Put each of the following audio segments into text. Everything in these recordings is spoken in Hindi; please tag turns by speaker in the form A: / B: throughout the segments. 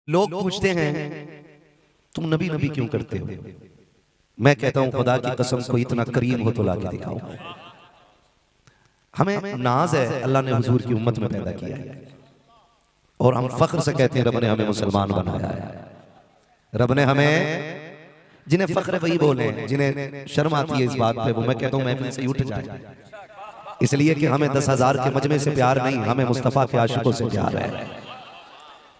A: लोग पूछते हैं तुम नबी नबी क्यों करते हो? मैं कहता हूं खुदा की कसम कोई इतना करीम हो तो लाके दिखाओ। हमें नाज है अल्लाह ने हुजूर की उम्मत में पैदा किया है और हम फख्र से कहते हैं रब ने हमें मुसलमान बनाया है। रब ने हमें, जिन्हें फख्र वही बोले जिन्हें शर्म आती है इस बात पे, वो मैं कहता हूं महफिल से उठ जाए, इसलिए कि हमें 10,000 के मजमे से प्यार नहीं, हमें मुस्तफा के आशिकों से प्यार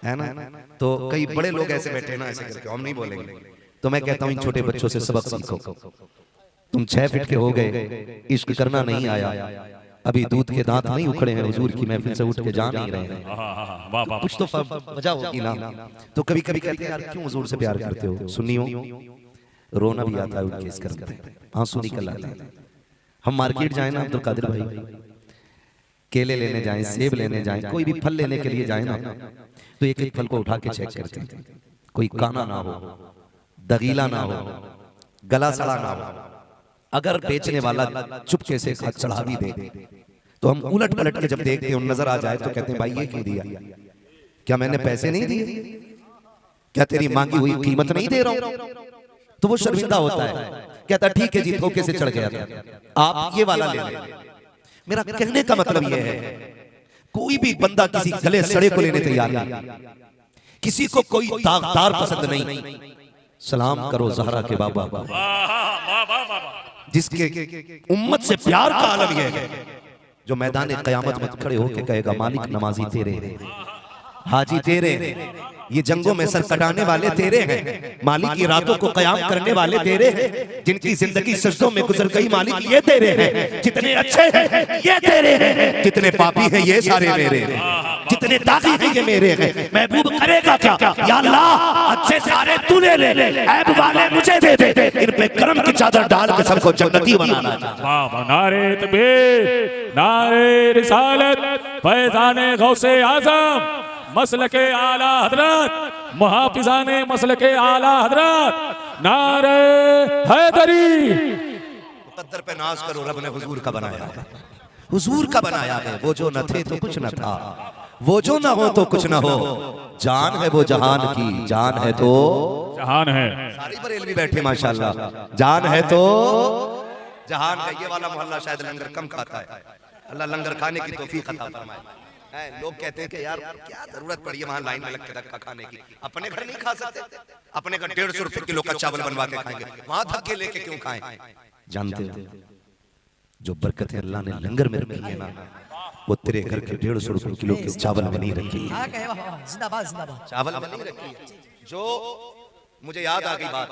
A: है ना। तो कई बड़े लोग ऐसे बैठे ना, ऐसे करके हम नहीं बोलेंगे। तो मैं कहता हूं इन छोटे बच्चों से सबक सीखो। तुम 6 फीट के हो गए, इश्क करना नहीं आया, अभी दूध के दांत नहीं उखड़े हैं, हुजूर की महफिल से उठ के जा नहीं रहे हैं, कुछ तो वजह होगी ना। तो कभी कभी कहते हैं यार क्यों हुजूर से प्यार करते हो? सुनियो, रोना भी आता है उनके इस कर्म पे, आंसू निकल आते हैं। हम मार्केट जाए ना अब्दुल कादिर भाई, केले लेने जाएं, सेब लेने जाएं, कोई भी फल लेने के लिए जाए ना, तो एक एक फल को उठा के चेक करते हैं, कोई काना ना हो, दगीला ना हो, गला सड़ा ना हो। अगर बेचने वाला चुपके से हाथ चढ़ा भी दे तो हम उलट पलट के जब देखते हैं नजर आ जाए तो कहते हैं भाई ये क्यों दिया? क्या मैंने पैसे नहीं दिए? क्या तेरी मांगी हुई कीमत नहीं दे रहा हूं? तो वो शर्मिंदा होता है, कहता ठीक है जी धोखे से चढ़ गया था, आप ये वाला ले लें। मेरा कहने का मतलब ये है कोई भी बंदा किसी गले सड़े को लेने तैयार नहीं, किसी को कोई दागदार पसंद नहीं। सलाम करो ज़हरा के बाबा, जिसके उम्मत से प्यार का आलम यह है, जो मैदान क़यामत में खड़े होकर कहेगा मालिक नमाजी तेरे हैं, हाजी तेरे हैं, ये जंगों में सर कटाने वाले तेरे हैं, मालिक ये रातों को क़याम करने वाले तेरे हैं, जिनकी जिंदगी सजदों में गुजर गई मालिक ये तेरे हैं, जितने अच्छे हैं ये तेरे हैं, कितने पापी हैं ये सारे मेरे हैं, जितने दागी हैं ये मेरे हैं। महबूब करेगा क्या? या अल्लाह अच्छे सारे तूने ले, ऐब वाले मुझे दे दे, इन पे करम की चादर डाल के सबको जन्नती बनाना।
B: वाह, नारे तकबीर, नारे रिसालत, फैज़ाने गौसे आज़म, मसलके आला हजरत, मुहाफिजाने मसलके आला हजरत, नारे हैदरी।
A: मुक़द्दर पे नाज करो, रब ने हुजूर का बनाया है, हुजूर का बनाया है। वो जो न थे तो कुछ न था, वो जो न हो तो कुछ न हो, जान है वो जहान की, जान है तो
B: जहान है।
A: सारी बरेलवी बैठे माशाल्लाह, जान है तो जहान है। ये वाला मोहल्ला शायद लंगर कम खाता है, अल्लाह लंगर खाने की तौफीक अता फरमाए। लोग कहते हैं कि यार क्या जरूरत पड़ी है वहां लाइन में लग के धक्का खाने की, अपने घर नहीं खा सकते? अपने घर 150 रुपए किलो का चावल बनवा के खाएंगे, वहां धक्के लेके क्यों खाएं? जानते हो जो बरकतें अल्लाह ने लंगर में रखी है ना, वो तेरे घर के 150 रुपए किलो के चावल में नहीं रखी है, चावल में नहीं रखी है। जो मुझे याद आ गई बात,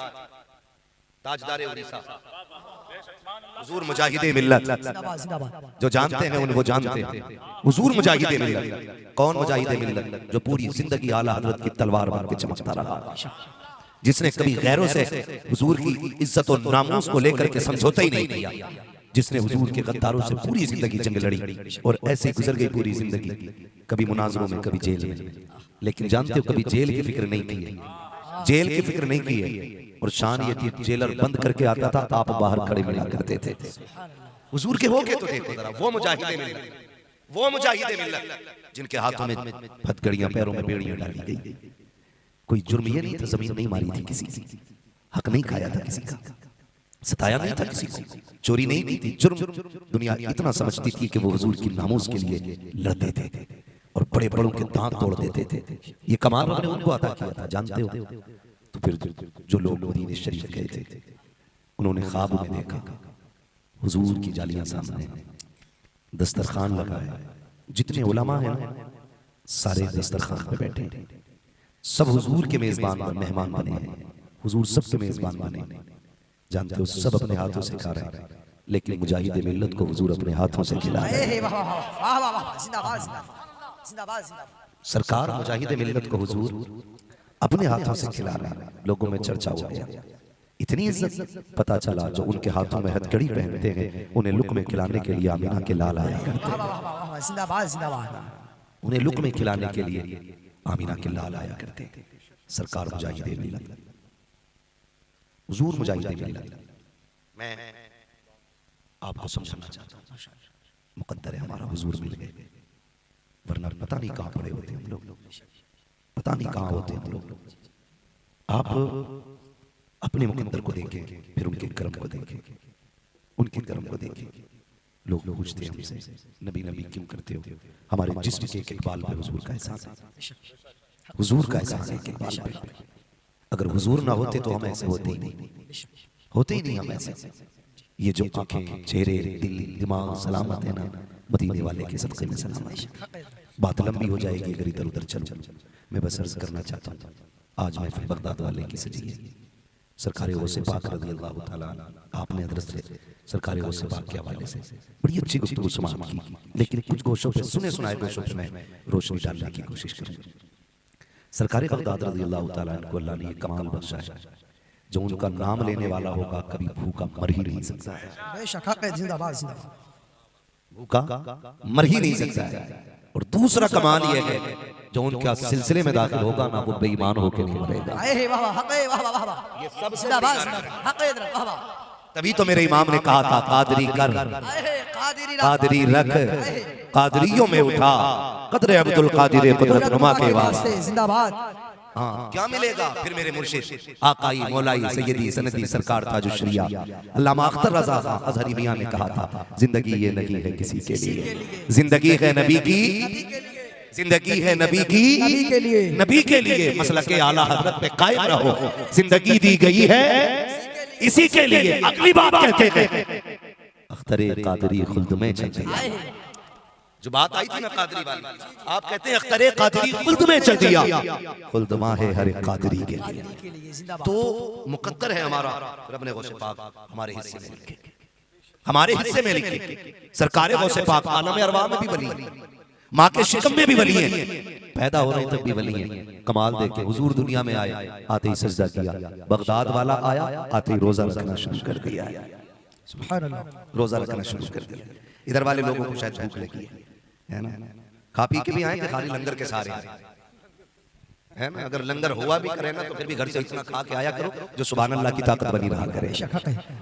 A: ताजदारे उड़ीसा हुजूर मुजाहिदे मिल्लत, जो जानते हैं उन्हें वो जानते हैं, हुजूर मुजाहिदे मिल्लत। कौन मुजाहिदे मिल्लत? जो पूरी जिंदगी आला हजरत की तलवार बन के चमकता रहा, जिसने कभी गैरों से हुजूर की इज्जत और नामूस को लेकर के समझौता ही नहीं किया, जिसने हुजूर के गद्दारों से पूरी जिंदगी जंग लड़ी और ऐसे गुजर गई पूरी जिंदगी, कभी मुनाजरों में कभी जेल में। लेकिन जानते हो कभी जेल की फिक्र नहीं की है, जेल की फिक्र नहीं की है। और शान ये थी जेलर बंद करके आता था, आप बाहर खड़े मिला करते थे। हुजूर के होके तो देखो जरा, वो मुजाहिदे मिल्लत, वो मुजाहिदे मिल्लत जिनके हाथों में हथकड़ियां, पैरों में बेड़ियां डाली गई। कोई जुर्म ये नहीं था, जमीन नहीं मारी थी किसी की, हक नहीं खाया था किसी का, सताया नहीं था किसी को, चोरी नहीं की थी। जुर्म दुनिया इतना समझती थी कि वो हुजूर की नामूस के लिए लड़ते थे और बड़े बड़ों के दांत तोड़ देते थे। ये कमाल रब ने उनको अता किया था, जानते हो। तो फिर जो लोग मदीने शरीफ गए थे, उन्होंने ख्वाब में देखा हुजूर की जालियां सामने, दस्तरखान लगा है, जितने उलमा हैं सारे दस्तरखान पे बैठे, सब हुजूर के मेजबान और मेहमान बने हैं, हुजूर सबके मेजबान बने। जानते हो सब अपने हाथों से खा रहे हैं, लेकिन मुजाहिदे मिल्लत को हुजूर अपने हाथों से खिला रहे हैं। सरकार मुजाहिदे मिल्लत को हुजूर अपने हाथों से खिला रहा है। लोगों में चर्चा हो गया, इतनी इज्जत पता चला जो उनके हाथों में हथकड़ी पहनते हैं उन्हें लुक़्मे खिलाने के लिए आमिना के लाल आया करते हैं, उन्हें लुक़्मे खिलाने के लिए आमिना के लाल आया करते हैं। सरकार मुजाहिदे मिल्लत, हुजूर मुजाहिदे मिल्लत। मैं आपको समझाना चाहता हूँ, मुक़द्दर है हमारा हुजूर मिल गए, वरना पता नहीं कहाँ पड़े होते हम लोग। पता नहीं कहाँ होते हैं लोग। आप अपने मुकद्दर को देखें, फिर उनके कर्म को देखें, उनके कर्म को देखें। लोग पूछते हैं हमसे, नबी नबी क्यों करते हो? हमारे जिस्म के एक बाल पे हुजूर का एहसान है, हुजूर का एहसान है एक बाल पे। अगर हुजूर ना होते तो हम ऐसे होते ही नहीं, होते ही नहीं हम ऐसे। ये जो आंखें, चेहरे, दिल, दिमाग सलामत है ना, मदीने वाले के सदक़े में सलामत है। बात लंबी हो जाएगी अगर इधर उधर चलूं। मैं बस अर्ज करना चाहता हूँ, आज मैं फिर बगदाद वाले की सजी है। सरकारी गौसे पाक रज़ी अल्लाह तआला आपने हज़रत से सरकारी गौसे पाक के हवाले से बड़ी अच्छी गुफ्तगू समाअत की, लेकिन कुछ गोशों पे, सुने सुनाए गोशों पे मैं रोशनी डालने की कोशिश करूँ। सरकारी बगदाद रज़ी अल्लाह तआला को अल्लाह ने ये कमाल बख्शा है, जो उनका नाम लेने वाला होगा कभी भूखा मर ही नहीं सकता है। भूखा मर ही नहीं सकता है। और दूसरा कमाल ये है, जो उनका सिलसिले में दाखिल होगा ना, वो बेईमान होकर नहीं मरेगा। ये सब तभी तो मेरे इमाम ने कहा था, कादरी कर, कादरी रख, कादरियों में उठा, कदर अब्दुल कादिर कुदरत नुमा के वास्ते जिंदाबाद। हाँ, क्या मिलेगा फिर मेरे मुर्शिद आकाई मौलाई सैयदी सनदी सरकार ताजुश्रिया अल्लामा अख्तर रज़ा खां अज़हरी मियां ने कहा था, जिंदगी ये नहीं है किसी के लिए, जिंदगी है नबी की, जिंदगी है नबी की, नबी के लिए मसलके आला हज़रत पे कायम रहो। जिंदगी दी गई है इसी के लिए। अगली बात कहते हैं, अख्तरे कादरी खुल्द में चल दिया। जो बात आई थी ना कादरी वाली, आप कहते हैं अख्तरे कादरी खुल्द में चल दिया। खुल्द मां है हर एक कादरी के लिए। तो मुकद्दर है हमारा, रब ने गौसे पाक हमारे हिस्से में लिखे, हमारे हिस्से में लिखे। सरकार गौसे पाक आलम अरवाह में भी वली है, माँ के शिकम में भी वली है, पैदा हो रहे तब भी वली है। कमाल देखे, हुजूर दुनिया में आए, आते ही सजदा किया। बगदाद वाला आया, आते ही रोजा रखना शुरू कर दिया, सुभान अल्लाह, रोजा रखना शुरू कर दिया। इधर वाले लोगों को शायद भूख लगी है ना, खा पी के भी आए, खाली लंगर के सारे है ना। अगर लंगर हुआ भी करे ना, तो फिर भी घर से इतना खा के आया करो जो सुभान अल्लाह की ताकत बनी रहा करे।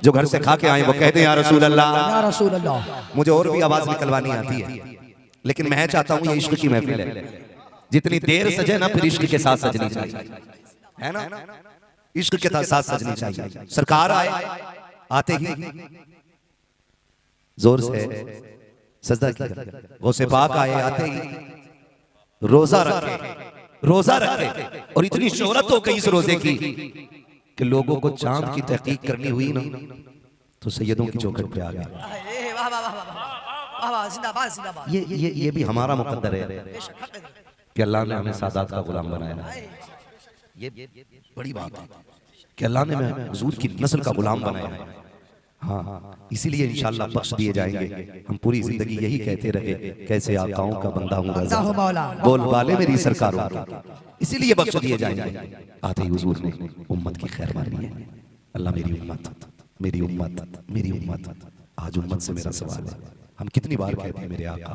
A: जो घर से खा के आए वो कहते हैं या रसूल अल्लाह, या रसूल अल्लाह। मुझे और भी आवाज निकलवानी आती है, लेकिन मैं चाहता हूँ ये इश्क की महफिल है, जितनी देर सजे ना फिर इश्क के साथ सजनी चाहिए, है ना, इश्क के साथ सजनी चाहिए। सरकार आए, आते ही जोर से सजदा किया। गौसे पाक आए, आते ही रोजा रखे, रोजा रखे। और इतनी शोहरत हो गई इस रोजे की कि लोगों को चांद की तहकीक करनी हुई ना, तो सैयदों की चौखट पे आ गए। ये भी हमारा मुकद्दर है कि अल्लाह ने हमें सादात का गुलाम बनाया। ये बड़ी बात है कि अल्लाह ने हमें हुजूर की नस्ल का गुलाम बनाया। हाँ, इसीलिए इंशाअल्लाह बख्श दिए जाएंगे। हम पूरी जिंदगी यही कहते रहे, कैसे आकाओं का बंदा हूँ रज़ा, बोल बाले मेरी सरकार होगी, इसीलिए बख्श दिए जाएंगे। आते ही हुजूर ने उम्मत की खैर मानी है। अल्लाह मेरी उम्मत, मेरी उम्मत, मेरी उम्मत। आज उम्मत से मेरा सवाल है, हम कितनी बार कहते हैं मेरे आका,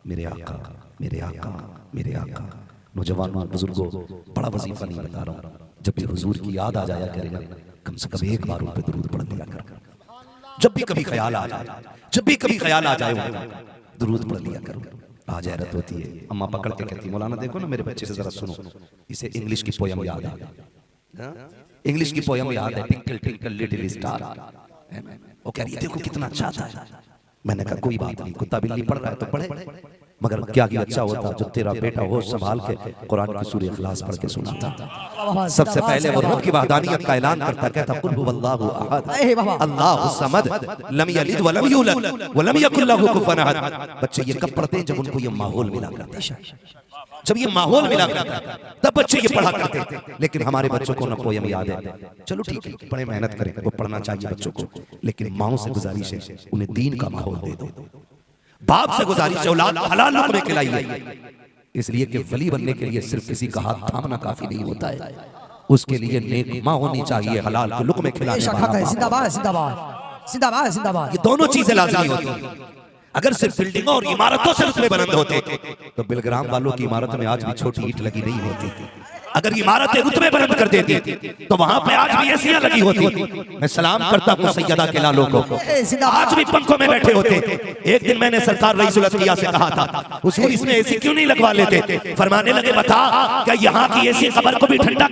A: मेरे आका, मेरे आका, मेरे आका। नौजवानों, बुजुर्गों, बड़ा वजीफा नहीं बता रहा हूँ, जब भी हुजूर की याद आ जाया करे ना, कम से कम एक बार उन पे दुरूद पढ़ लिया कर। जब भी कभी ख्याल आ जाए, जब भी कभी ख्याल आ जाए उनका, दुरूद पढ़ लिया करो। आज हैरत होती है, अम्मा पकड़ के कहती, मौलाना देखो ना मेरे बच्चे से जरा सुनो, इसे इंग्लिश की पोयम याद है, इंग्लिश की पोयम याद है, टिंकल टिंकल लिटिल स्टार। वो कह रही है देखो कितना अच्छा था। मैंने कहा कोई बात नहीं, कुत्ता बिल्ली पढ़ रहा है तो पढ़े, मगर क्या ही अच्छा होता जो तेरा बेटा हो संभाल के कुरान की सूरह इखलास पढ़ के सुनाता। सबसे पहले वो रब की वहदानियत का ऐलान करता, कहता कुल हुवल्लाहु अहद अल्लाहु समद लम यलिद व लम यूलद व लम यकुल लहु कुफुवन अहद। बच्चे ये कब पढ़ते हैं? जब उनको ये माहौल मिला करता है, जब ये माहौल मिला करता है तब बच्चे ये पढ़ा करते थे। लेकिन हमारे बच्चों को ना पोयम याद है, चलो ठीक है बड़े मेहनत करें, वो पढ़ना चाहिए बच्चों को, लेकिन माओ से गुजारिश है उन्हें दीन का माहौल दे दो। बाप से गुजारिश औलाद हलाल लुक़मे खिलाइए, इसलिए कि वली बनने के लिए सिर्फ किसी का हाथ थामना काफी नहीं होता है, उसके लिए नेक माँ होनी चाहिए, हलाल के लुक़मे खिलाने वाला। जिंदाबाद जिंदाबाद जिंदाबाद जिंदाबाद। ये दोनों चीजें लाज़िमी होती हैं। अगर सिर्फ बिल्डिंगों और इमारतों से रुतबे बुलंद होते तो बिलग्राम वालों की इमारत में आज भी छोटी ईंट लगी नहीं होती। अगर इमारतें रुतबे बुलंद कर देती तो वहां पे आज भी एसियां लगी होती। मैं सलाम करता हूँ सैयदा के लालों को, आज भी पंखों में बैठे होते। एक दिन मैंने सरकार रईसुल अत्किया से कहा था उसको इसमें एसी क्यों नहीं लगवा लेते? फरमाने लगे बता क्या यहाँ की एसी कब्र को भी ठंडा